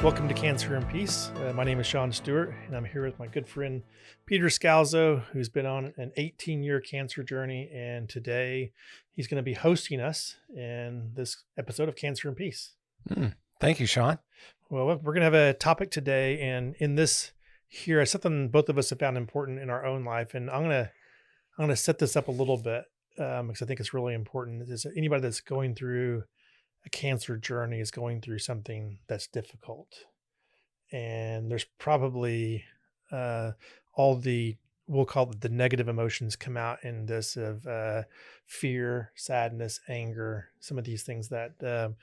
Welcome to Cancer and Peace. My name is Sean Stewart, and I'm here with my good friend Peter Scalzo, who's been on an 18-year cancer journey. And today he's going to be hosting us in this episode of Cancer and Peace. Thank you, Sean. Well, we're going to have a topic today, and in this here is something both of us have found important in our own life. And I'm going to set this up a little bit because I think it's really important. Is anybody that's going through a cancer journey is going through something that's difficult. And there's probably all the, we'll call it the negative emotions come out in this of fear, sadness, anger, some of these things that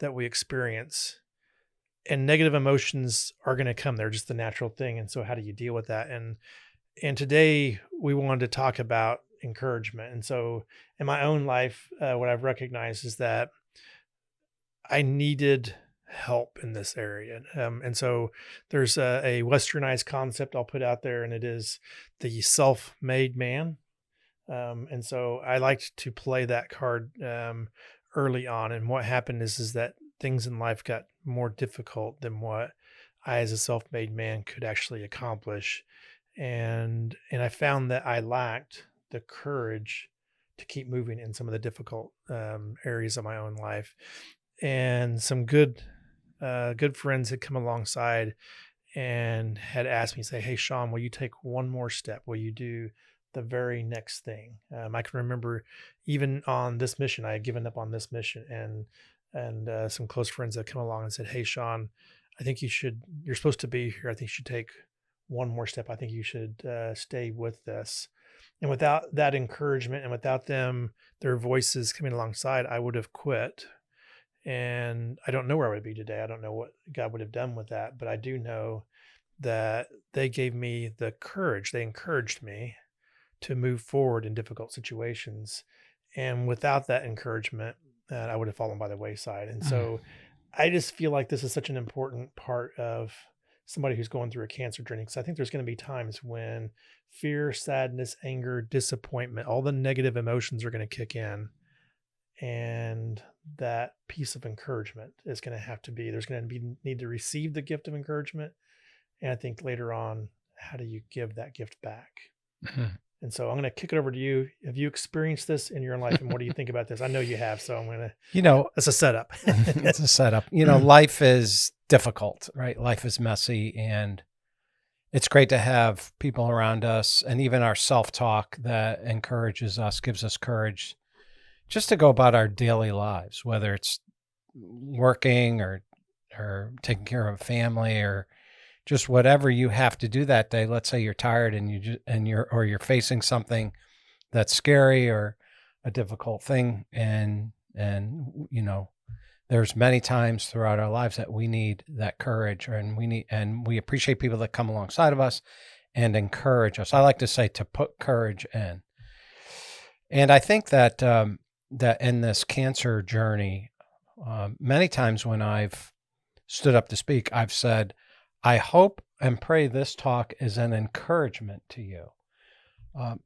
we experience. And negative emotions are going to come. They're just the natural thing. And so how do you deal with that? And today we wanted to talk about encouragement. And so in my own life, what I've recognized is that I needed help in this area. And so there's a westernized concept I'll put out there, and it is the self-made man. And so I liked to play that card early on. And what happened is that things in life got more difficult than what I, as a self-made man, could actually accomplish. And I found that I lacked the courage to keep moving in some of the difficult areas of my own life. And some good friends had come alongside and had asked me, say, "Hey, Sean, will you take one more step? Will you do the very next thing?" I can remember even on this mission, I had given up on this mission, and some close friends had come along and said, "Hey, Sean, I think you're supposed to be here. I think you should take one more step. I think you should stay with this." And without that encouragement and without their voices coming alongside, I would have quit. And I don't know where I would be today. I don't know what God would have done with that, but I do know that they gave me the courage. They encouraged me to move forward in difficult situations. And without that encouragement, I would have fallen by the wayside. And so I just feel like this is such an important part of somebody who's going through a cancer journey, because I think there's going to be times when fear, sadness, anger, disappointment, all the negative emotions are going to kick in. And that piece of encouragement is going to have to be, there's going to need to receive the gift of encouragement. And I think later on, how do you give that gift back? And so I'm going to kick it over to you. Have you experienced this in your own life? And what do you think about this? I know you have, so I'm going to, it's a setup. It's a setup. Life is difficult, right? Life is messy, and it's great to have people around us and even our self-talk that encourages us, gives us courage just to go about our daily lives, whether it's working or taking care of a family or just whatever you have to do that day. Let's say you're tired and you're facing something that's scary or a difficult thing, and there's many times throughout our lives that we need that courage, and we appreciate people that come alongside of us and encourage us. I like to say to put courage in, and I think that that in this cancer journey, many times when I've stood up to speak, I've said, I hope and pray this talk is an encouragement to you.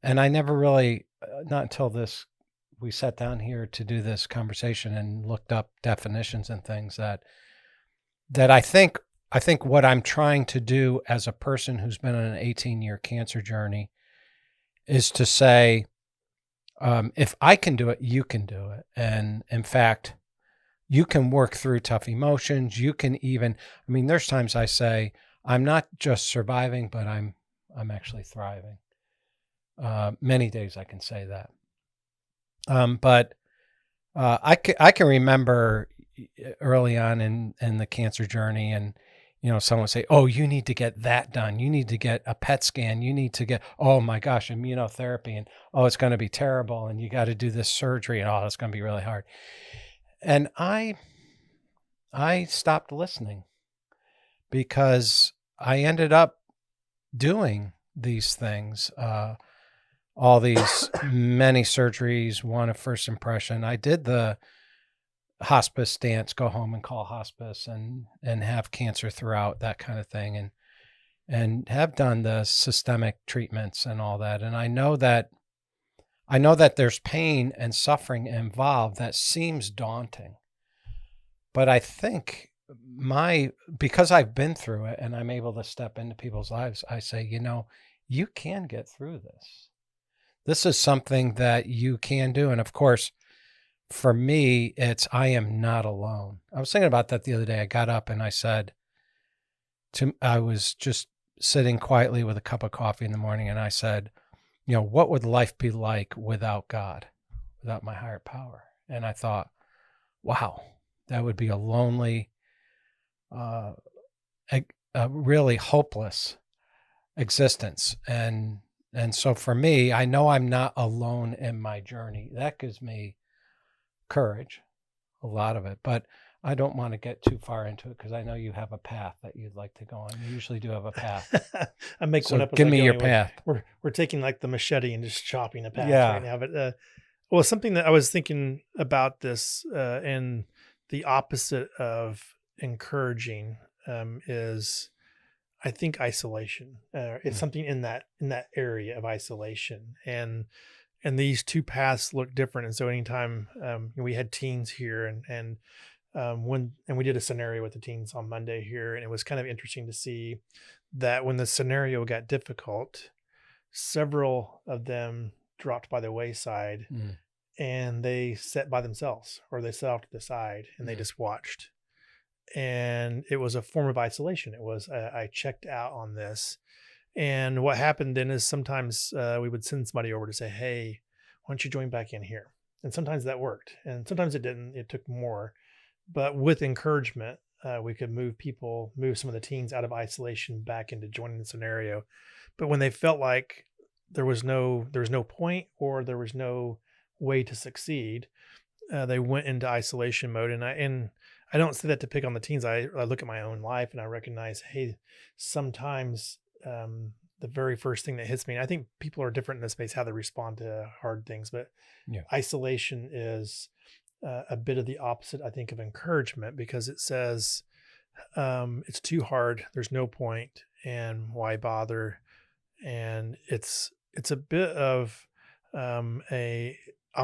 And I never really, not until we sat down here to do this conversation and looked up definitions and things that I think what I'm trying to do as a person who's been on an 18-year cancer journey is to say, if I can do it, you can do it. And in fact, you can work through tough emotions. You can even, there's times I say, I'm not just surviving, but I'm actually thriving. Many days I can say that. But I can remember early on in the cancer journey, and someone would say, "Oh, you need to get that done. You need to get a PET scan. You need to get, oh my gosh, immunotherapy, and oh, it's going to be terrible, and you got to do this surgery, and oh, it's going to be really hard." And I stopped listening because I ended up doing these things, all these many surgeries, one of first impression. I did the hospice dance, go home and call hospice, and have cancer throughout, that kind of thing, and have done the systemic treatments and all that. And I know that there's pain and suffering involved that seems daunting. But I think because I've been through it and I'm able to step into people's lives, I say, you can get through this. This is something that you can do. And of course, for me, I am not alone. I was thinking about that the other day. I got up and I said, I was just sitting quietly with a cup of coffee in the morning. And I said, what would life be like without God, without my higher power? And I thought, wow, that would be a lonely, a really hopeless existence. And so for me, I know I'm not alone in my journey. That gives me courage, a lot of it, but I don't want to get too far into it because I know you have a path that you'd like to go on. You usually do have a path. I make So one up. give me your path. We're taking like the machete and just chopping a path Yeah. right now. But well, something that I was thinking about this and the opposite of encouraging is, I think, isolation. It's something in that area of isolation, and these two paths look different. And so anytime we had teens here, and we did a scenario with the teens on Monday here, and it was kind of interesting to see that when the scenario got difficult, several of them dropped by the wayside and they sat by themselves, or they sat off to the side and they just watched. And it was a form of isolation. It was, I checked out on this. And what happened then is sometimes we would send somebody over to say, hey, why don't you join back in here? And sometimes that worked, and sometimes it didn't. It took more. But with encouragement, we could move some of the teens out of isolation back into joining the scenario. But when they felt like there was no point, or there was no way to succeed, they went into isolation mode. And I don't say that to pick on the teens. I look at my own life and I recognize, hey, sometimes the very first thing that hits me, and I think people are different in this space, how they respond to hard things, but isolation is a bit of the opposite, I think, of encouragement, because it says it's too hard, there's no point, and why bother? And it's a bit of I'm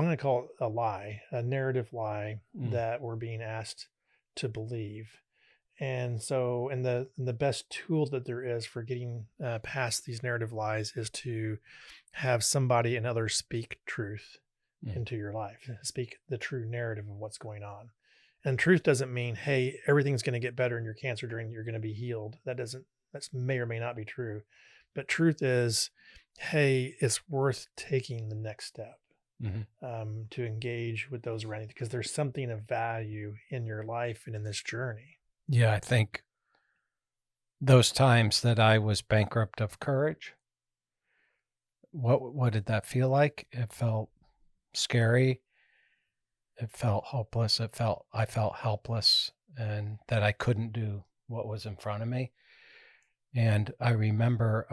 going to call it a lie, a narrative lie that we're being asked to believe. And so, and the best tool that there is for getting past these narrative lies is to have somebody and others speak truth into your life, speak the true narrative of what's going on. And truth doesn't mean, hey, everything's going to get better and your cancer you're going to be healed. That may or may not be true. But truth is, hey, it's worth taking the next step to engage with those around you, because there's something of value in your life and in this journey. Yeah, I think those times that I was bankrupt of courage, what did that feel like? It felt scary. It felt hopeless. I felt helpless, and that I couldn't do what was in front of me. And I remember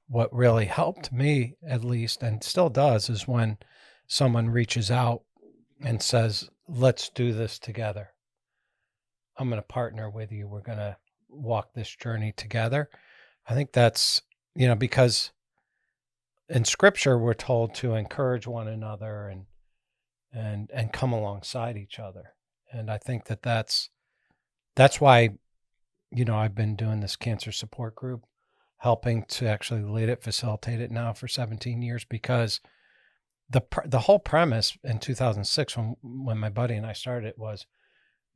what really helped me, at least, and still does, is when someone reaches out and says, let's do this together. I'm going to partner with you. We're going to walk this journey together. I think that's, because in Scripture, we're told to encourage one another and come alongside each other. And I think that's why, I've been doing this cancer support group, helping to actually lead it, facilitate it now for 17 years, because the whole premise in 2006, when my buddy and I started it, was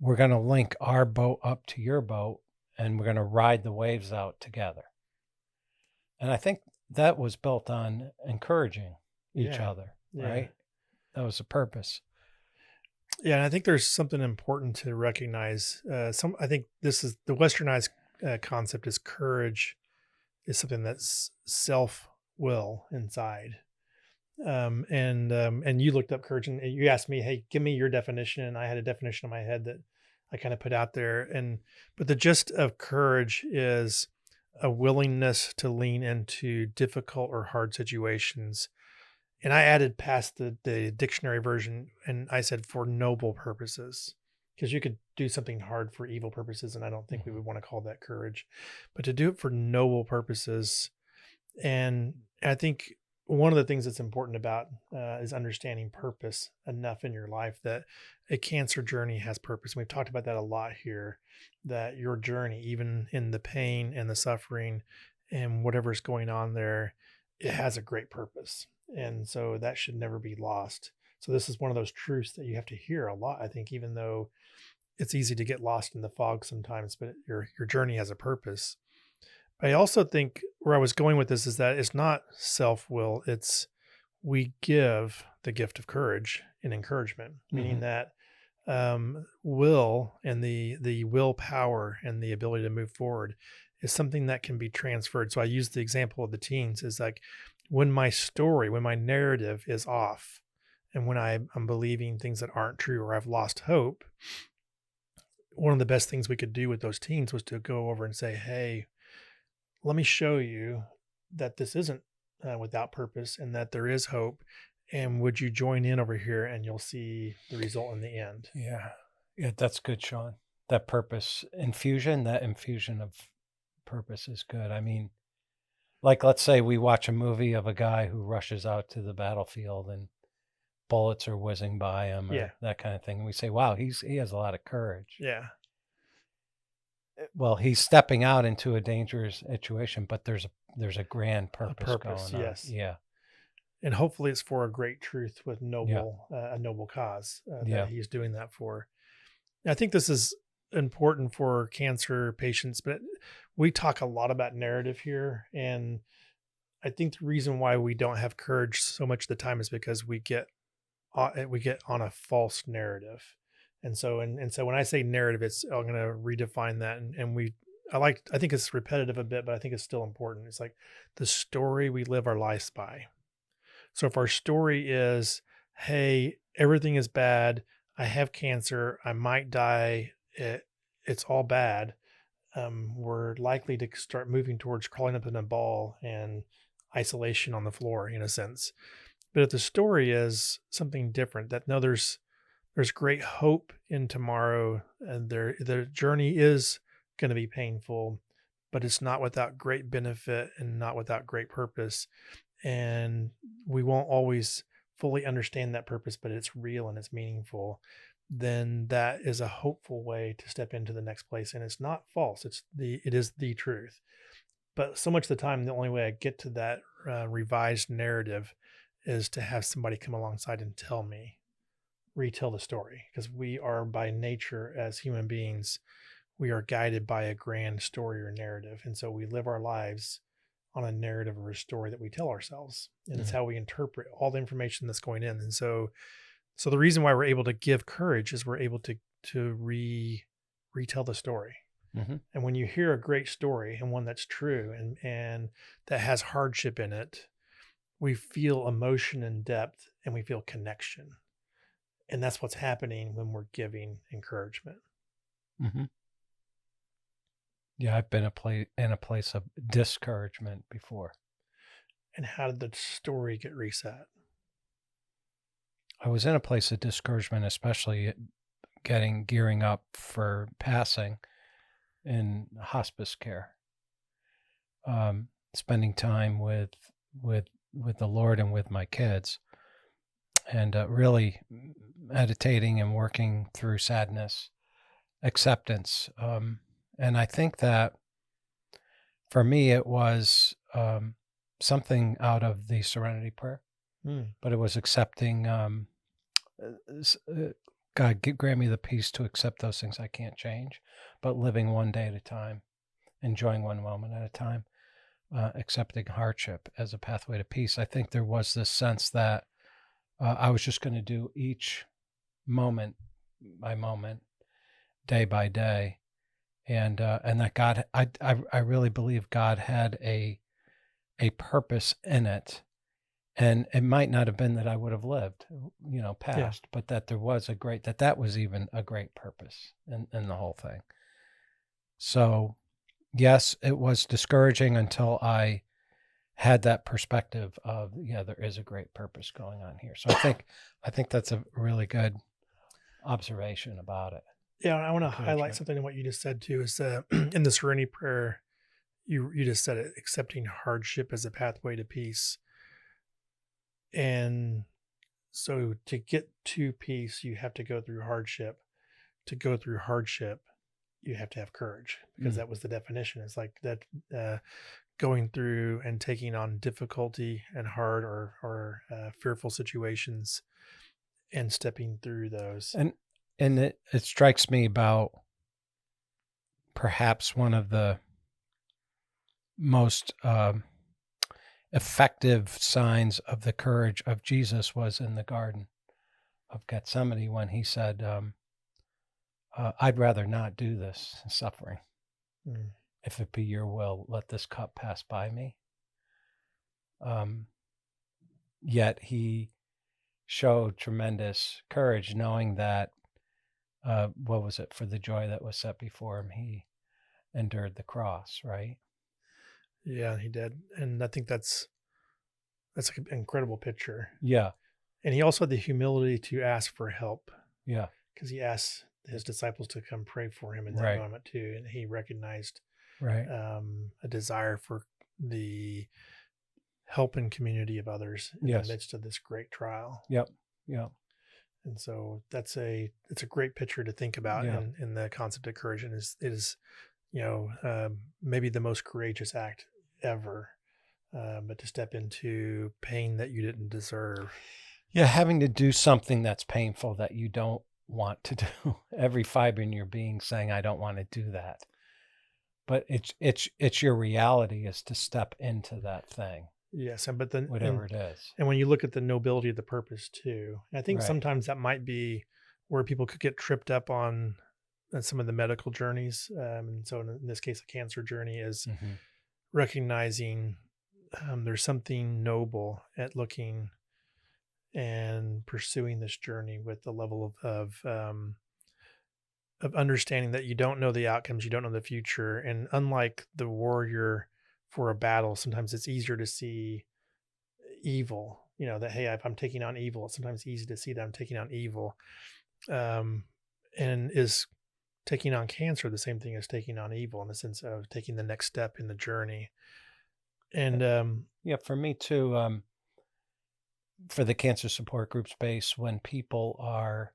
we're going to link our boat up to your boat and we're going to ride the waves out together. And I think that was built on encouraging each other, right? That was the purpose. Yeah, and I think there's something important to recognize. I think this is the Westernized concept is courage is something that's self-will inside. And you looked up courage and you asked me, hey, give me your definition. And I had a definition in my head that I kind of put out there. But the gist of courage is a willingness to lean into difficult or hard situations. And I added past the dictionary version, and I said for noble purposes, because you could do something hard for evil purposes. And I don't think we would want to call that courage, but to do it for noble purposes. And I think one of the things that's important about is understanding purpose enough in your life that a cancer journey has purpose. And we've talked about that a lot here, that your journey, even in the pain and the suffering and whatever's going on there, it has a great purpose. And so that should never be lost. So this is one of those truths that you have to hear a lot, I think, even though it's easy to get lost in the fog sometimes, but your journey has a purpose. I also think where I was going with this is that it's not self-will, it's we give the gift of courage and encouragement, meaning that will and the willpower and the ability to move forward is something that can be transferred. So I use the example of the teens is like when my story, when my narrative is off, and when I'm believing things that aren't true or I've lost hope, one of the best things we could do with those teens was to go over and say, hey, let me show you that this isn't without purpose and that there is hope. And would you join in over here and you'll see the result in the end? Yeah. Yeah, that's good, Sean. That purpose infusion, that infusion of purpose is good. I mean, like, let's say we watch a movie of a guy who rushes out to the battlefield and bullets are whizzing by him or that kind of thing. And we say, wow, he has a lot of courage. Yeah. Well, he's stepping out into a dangerous situation, but there's a grand purpose, going on. Yes. Yeah. And hopefully it's for a great truth with a noble cause that he's doing that for. I think this is important for cancer patients, but we talk a lot about narrative here. And I think the reason why we don't have courage so much of the time is because we get on a false narrative. And so when I say narrative, I'm going to redefine that. I think it's repetitive a bit, but I think it's still important. It's like the story we live our lives by. So if our story is, hey, everything is bad, I have cancer, I might die, it's all bad, we're likely to start moving towards crawling up in a ball and isolation on the floor in a sense. But if the story is something different, that no, there's great hope in tomorrow, and the journey is going to be painful, but it's not without great benefit and not without great purpose. And we won't always fully understand that purpose, but it's real and it's meaningful. Then that is a hopeful way to step into the next place. And it's not false. It is the truth. But so much of the time, the only way I get to that revised narrative is to have somebody come alongside and retell the story, because we are by nature as human beings, we are guided by a grand story or narrative. And so we live our lives on a narrative or a story that we tell ourselves. And it's how we interpret all the information that's going in. And so the reason why we're able to give courage is we're able to retell the story. And when you hear a great story and one that's true and that has hardship in it, we feel emotion and depth and we feel connection. And that's what's happening when we're giving encouragement. Yeah, I've been in a place of discouragement before. And how did the story get reset? I was in a place of discouragement, especially gearing up for passing in hospice care. Spending time with the Lord and with my kids, and really meditating and working through sadness, acceptance. And I think that for me, it was something out of the Serenity Prayer, but it was accepting, God, grant me the peace to accept those things I can't change, but living one day at a time, enjoying one moment at a time, accepting hardship as a pathway to peace. I think there was this sense that I was just going to do each moment by moment, day by day. And that God, I really believe God had a purpose in it, and it might not have been that I would have lived, past, but that there was that was even a great purpose in the whole thing. So, yes, it was discouraging until I had that perspective of, there is a great purpose going on here. So I think that's a really good observation about it. Yeah, I want to highlight something in what you just said too. Is in the Serenity Prayer, you just said it, accepting hardship as a pathway to peace. And so to get to peace, you have to go through hardship. To go through hardship, you have to have courage, because Mm. that was the definition. It's like that, going through and taking on difficulty and hard or fearful situations and stepping through those. And it strikes me about perhaps one of the most effective signs of the courage of Jesus was in the Garden of Gethsemane when he said, I'd rather not do this suffering. Mm. If it be your will, let this cup pass by me. Yet he showed tremendous courage, knowing that, what was it, for the joy that was set before him, he endured the cross, right? Yeah, he did. And I think that's like an incredible picture. Yeah, And he also had the humility to ask for help, yeah, because he asked his disciples to come pray for him in that right, moment too. And he recognized right. a desire for the help and community of others in Yes. the midst of this great trial. Yep, yep. And so it's a great picture to think about Yeah. in the concept of courage. And it is, maybe the most courageous act ever, but to step into pain that you didn't deserve. Yeah, having to do something that's painful that you don't want to do. Every fiber in your being saying, I don't want to do that. But it's your reality is to step into that thing, Yes, and but then whatever it is. and when you look at the nobility of the purpose too, I think Right. sometimes that might be where people could get tripped up on some of the medical journeys. And so in this case, a cancer journey is Mhm. recognizing there's something noble at looking and pursuing this journey with the level of understanding that you don't know the outcomes, you don't know the future. And unlike the warrior for a battle, sometimes it's easier to see evil, that, hey, if I'm taking on evil, it's sometimes easy to see that I'm taking on evil. And is taking on cancer the same thing as taking on evil, in the sense of taking the next step in the journey? And Yeah, for me too, for the cancer support group space, when people are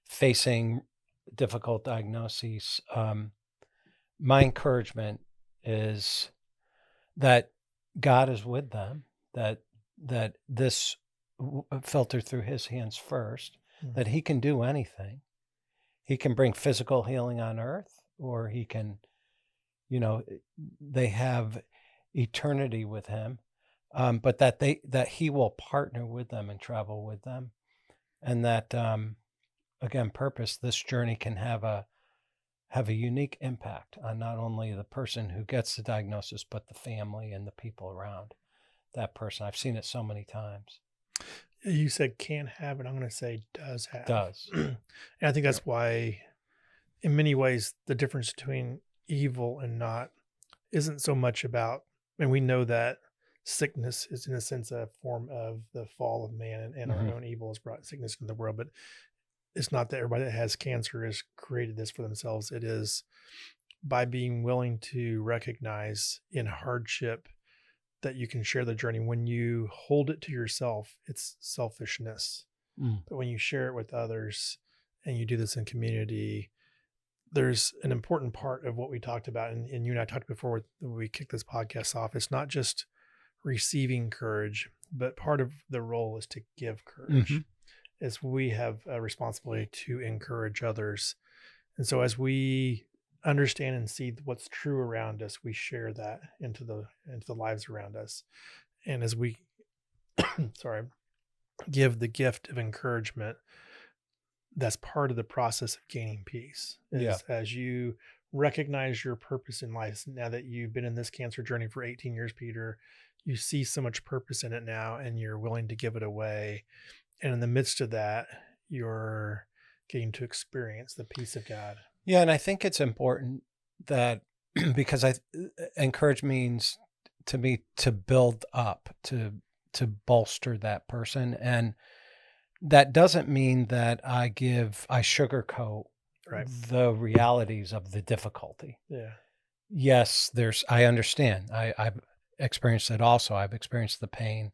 facing difficult diagnoses, my encouragement is that God is with them, that this filter through his hands first, that he can do anything. He can bring physical healing on earth, or he can, they have eternity with him, but that he will partner with them and travel with them, and that, again, purpose, this journey can have a unique impact on not only the person who gets the diagnosis, but the family and the people around that person. I've seen it so many times. You said can have, and I'm going to say does have. Does. And I think that's why, in many ways, the difference between evil and not isn't so much about, and we know that sickness is in a sense a form of the fall of man, and our own evil has brought sickness into the world. But it's not that everybody that has cancer has created this for themselves. It is by being willing to recognize in hardship that you can share the journey. When you hold it to yourself, it's selfishness. But when you share it with others and you do this in community, there's an important part of what we talked about. And you and I talked before when we kicked this podcast off. It's not just receiving courage, but part of the role is to give courage. As we have a responsibility to encourage others. And so as we understand and see what's true around us, we share that into the lives around us. And as we give the gift of encouragement, that's part of the process of gaining peace. As you recognize your purpose in life, now that you've been in this cancer journey for 18 years, Peter, you see so much purpose in it now, and you're willing to give it away. And in the midst of that, you're getting to experience the peace of God. Yeah, and I think it's important that because encourage means to me to build up, to bolster that person, and that doesn't mean that I sugarcoat the realities of the difficulty. Yeah. Yes, I understand. I've experienced it also. I've experienced the pain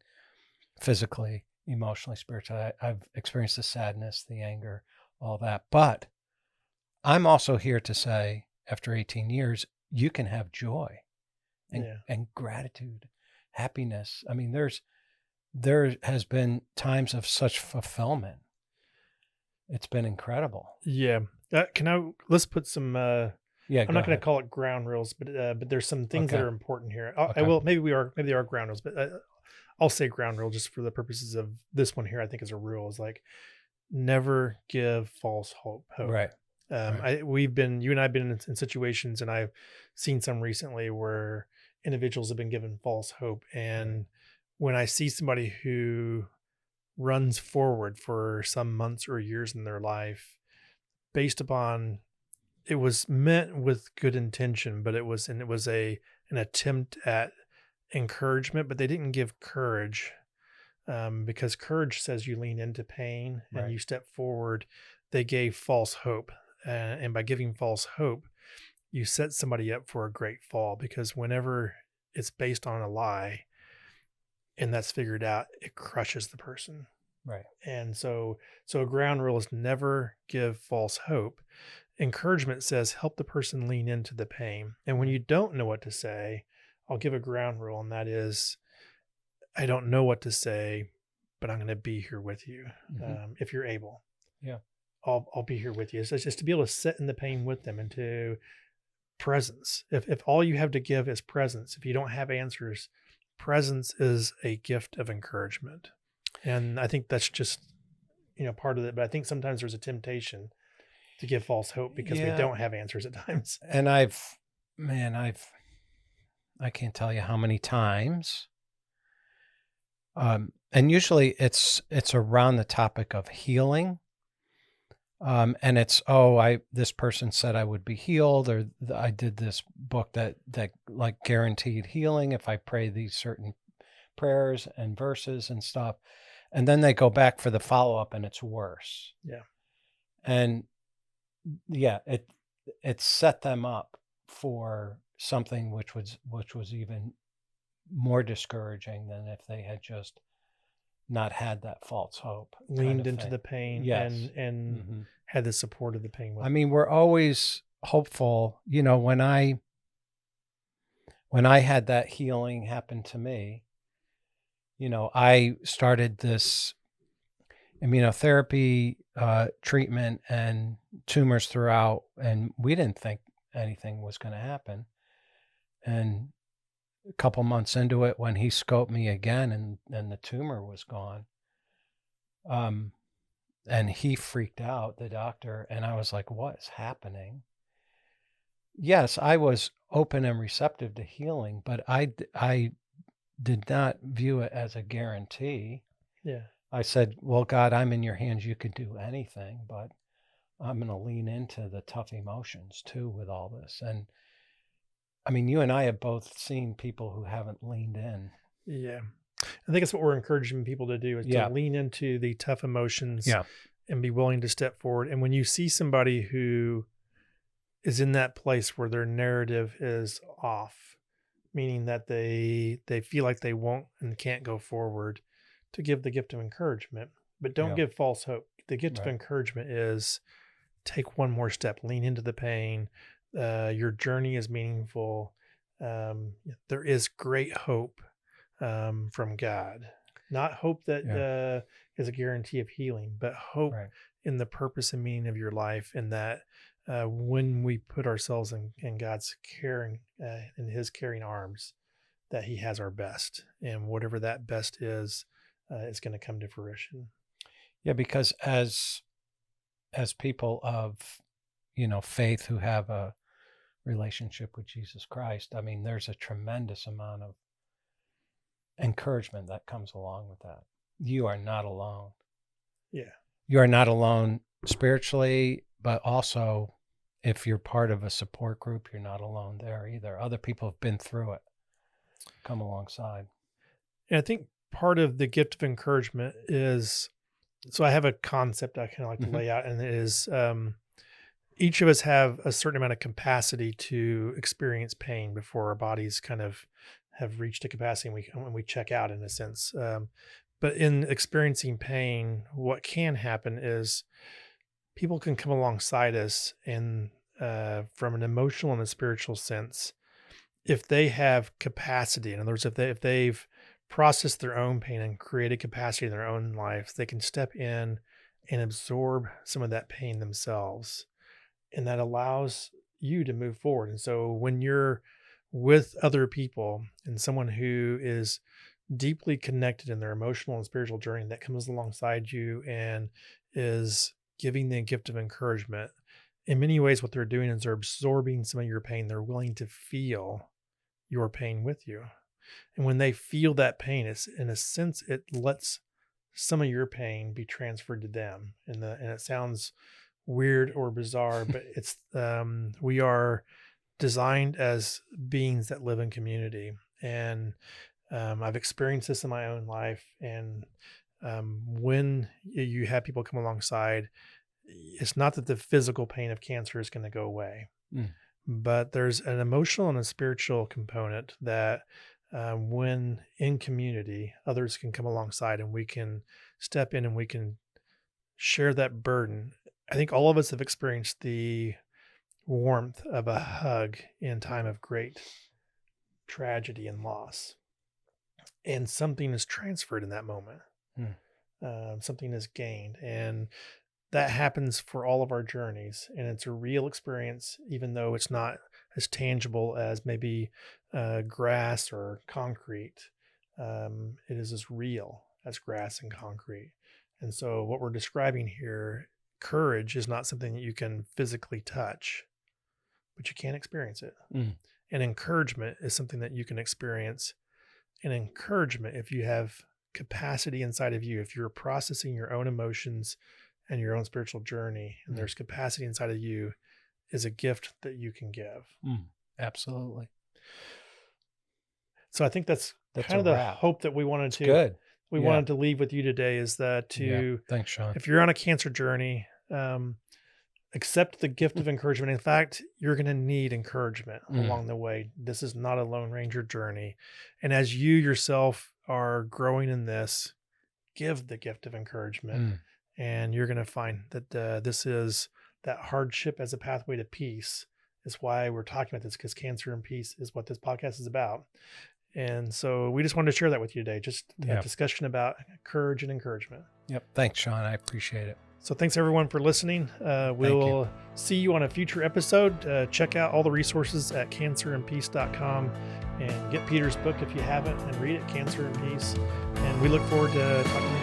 physically, emotionally, spiritually. I've experienced the sadness, the anger, all that. But I'm also here to say, after 18 years, you can have joy and gratitude, happiness. I mean, there has been times of such fulfillment. It's been incredible. Yeah. Let's put some, Yeah, I'm not going to call it ground rules, but there's some things that Okay. are important here. Okay. I will, maybe they are ground rules, but I'll say ground rule just for the purposes of this one here. I think is a rule is like, never give false hope. Right. You and I've been in situations, and I've seen some recently where individuals have been given false hope. And when I see somebody who runs forward for some months or years in their life based upon, it was meant with good intention, but it was an attempt at encouragement, but they didn't give courage, because courage says you lean into pain and you step forward. They gave false hope, and by giving false hope, you set somebody up for a great fall, because whenever it's based on a lie and that's figured out, it crushes the person. Right. And so a ground rule is never give false hope. Encouragement says help the person lean into the pain. And when you don't know what to say, I'll give a ground rule, and that is, I don't know what to say, but I'm going to be here with you. If you're able. Yeah. I'll be here with you. So it's just to be able to sit in the pain with them, and to presence. If all you have to give is presence, if you don't have answers, presence is a gift of encouragement. And I think that's just, part of it. But I think sometimes there's a temptation to give false hope because we don't have answers at times. And I can't tell you how many times. And usually it's around the topic of healing. And it's, this person said I would be healed, or I did this book that like guaranteed healing if I pray these certain prayers and verses and stuff. And then they go back for the follow-up and it's worse. Yeah. And it set them up for something which was even more discouraging than if they had just not had that false hope, leaned into the pain, and had the support of the pain. I mean, we're always hopeful. When I had that healing happen to me, I started this immunotherapy treatment and tumors throughout, and we didn't think anything was going to happen. And a couple months into it, when he scoped me again and the tumor was gone, and he freaked out, the doctor, and I was like, what is happening? Yes, I was open and receptive to healing, but I did not view it as a guarantee. Yeah. I said, well, God, I'm in your hands. You could do anything, but I'm going to lean into the tough emotions too with all this. And I mean, you and I have both seen people who haven't leaned in. Yeah. I think that's what we're encouraging people to do, is to lean into the tough emotions and be willing to step forward. And when you see somebody who is in that place where their narrative is off, meaning that they feel like they won't and can't go forward, to give the gift of encouragement, but don't give false hope. The gift of encouragement is take one more step, lean into the pain. Your journey is meaningful. There is great hope from God, not hope that is a guarantee of healing, but hope in the purpose and meaning of your life. And that when we put ourselves in God's caring, in his caring arms, that he has our best, and whatever that best is going to come to fruition. Yeah, because as people of, faith who have a relationship with Jesus Christ, I mean, there's a tremendous amount of encouragement that comes along with that. You are not alone. Yeah. You are not alone spiritually, but also if you're part of a support group, you're not alone there either. Other people have been through it, come alongside. And I think part of the gift of encouragement is, so I have a concept I kind of like to lay out, and it is each of us have a certain amount of capacity to experience pain before our bodies kind of have reached a capacity and we check out, in a sense. But in experiencing pain, what can happen is people can come alongside us and from an emotional and a spiritual sense, if they have capacity. In other words, if they've processed their own pain and created capacity in their own lives, they can step in and absorb some of that pain themselves, and that allows you to move forward. And so when you're with other people and someone who is deeply connected in their emotional and spiritual journey that comes alongside you and is giving the gift of encouragement, in many ways, what they're doing is they're absorbing some of your pain. They're willing to feel your pain with you. And when they feel that pain, it's in a sense, it lets some of your pain be transferred to them. And it sounds weird or bizarre, but it's, we are designed as beings that live in community. And I've experienced this in my own life. And when you have people come alongside, it's not that the physical pain of cancer is going to go away, but there's an emotional and a spiritual component that when in community, others can come alongside and we can step in and we can share that burden. I think all of us have experienced the warmth of a hug in time of great tragedy and loss. And something is transferred in that moment. Something is gained. And that happens for all of our journeys. And it's a real experience, even though it's not as tangible as maybe grass or concrete. It is as real as grass and concrete. And so what we're describing here, courage is not something that you can physically touch, but you can experience it. And encouragement is something that you can experience. And encouragement, if you have capacity inside of you, if you're processing your own emotions and your own spiritual journey, and there's capacity inside of you, is a gift that you can give. Absolutely. So I think that's kind of the hope that we wanted to, wanted to leave with you today, is that thanks, Sean. If you're on a cancer journey, accept the gift of encouragement. In fact, you're going to need encouragement along the way. This is not a Lone Ranger journey. And as you yourself are growing in this, give the gift of encouragement. And you're going to find that this is that hardship as a pathway to peace is why we're talking about this, because cancer and peace is what this podcast is about. And so we just wanted to share that with you today. Just a discussion about courage and encouragement. Yep. Thanks, Sean. I appreciate it. So thanks everyone for listening. We'll see you on a future episode. Check out all the resources at cancerandpeace.com and get Peter's book if you haven't, and read it, Cancer and Peace. And we look forward to talking to you.